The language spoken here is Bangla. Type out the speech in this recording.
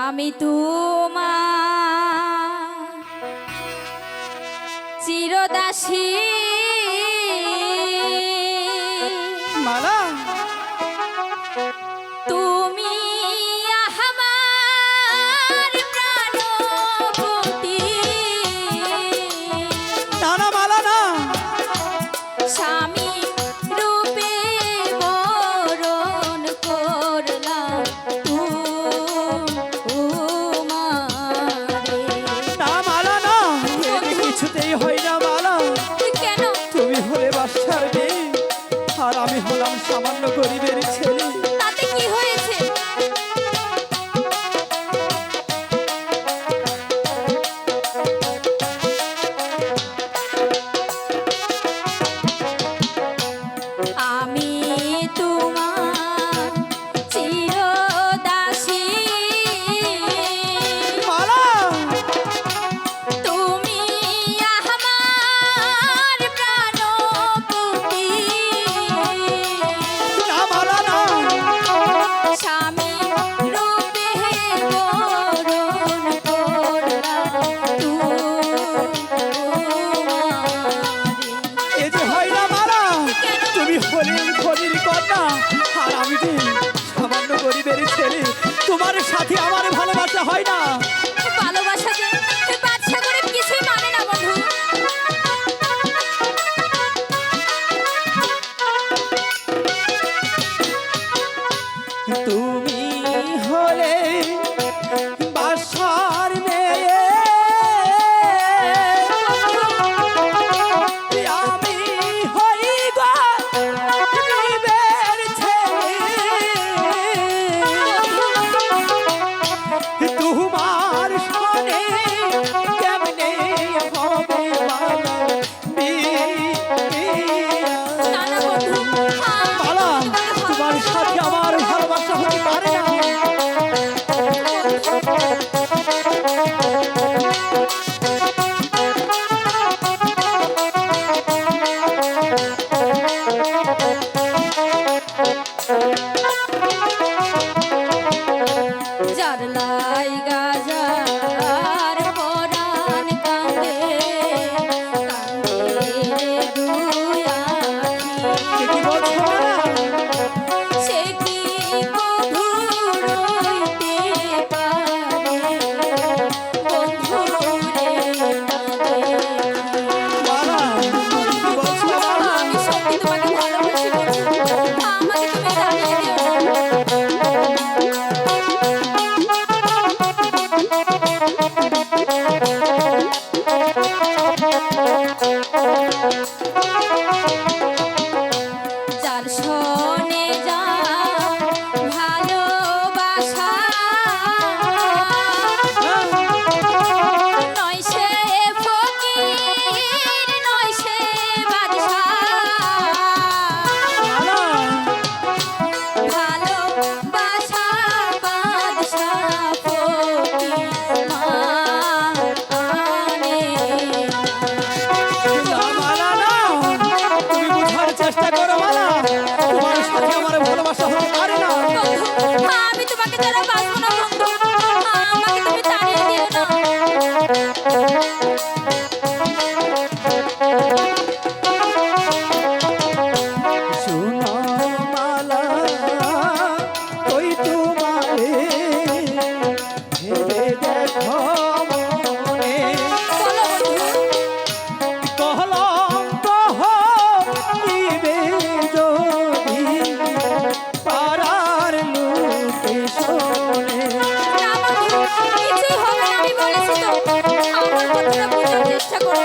আমি তোমার চিরদাসী মালা তুমি আমার প্রাণপতি না না মালা না স্বামী রূপে বরণ করলাম তোমারে। না মালা না এতে কিছুতেই হয় না মালা কেন? তুমি হলে বাদশার মেয়ে আর আমি হলাম সামান্য গরিবের ছেলে। তাতে কি হয়েছে? আমি তোমার চিরদাসী মালা তুমি আমার প্রাণপতি না মালা না স্বামী রূপে বরণ করলাম তোমারে। এ যে হয় না মালা তুমি হলেন ধনির কন্যা আর আমি যে সামান্য গরিবের ছেলে। তোমার সাথে আমার ভালোবাসা হয় না। ভালোবাসা যে বাদশা করে কিছুই মানে না বন্ধু। তুমি হলে বাদশার মেয়ে আমি হই গরিবের ছেলে। তোমার সনে কেমনে হবে মালা না না বন্ধু, মালা তোমার সাথে আমার ভালোবাসা হতে পারে না। যার লাইগা যার পরাণ কাঁদে কাঁদে রে দুই আখি। কি বলছো মালা? সে কি বধূ রইতে পারে বন্ধু রে কাঁদে। মালা কি বলছো মালা? আমি সত্যি তোমাকে ভালোবাসি বন্ধু, আমাকে তুমি জানিয়ে দিও না। যার শোনে যা ভালোবাসা নয় সে ফকির নয় সে বাদশা। মালা ভালোবাসা বাদশা ফকির মানে না মালা না তুমি বুঝার চেষ্টা করো মালা তোমার সাথে আমার ভালোবাসা হতে পারে না। বন্ধু, আমি তোমাকে ছাড়া বাঁচবো না বন্ধু, আমাকে তুমি তাড়িয়ে দিও না। শোনো মালা ওই তোমারে ভেবে দেখো মনে বলো বন্ধু, কলঙ্ক হইবে যদি পাড়ার লোকে শোনে। না বন্ধু, কিছুই হবে না, আমি বলেছি তো, আমার কথাটা বোঝার চেষ্টা করো।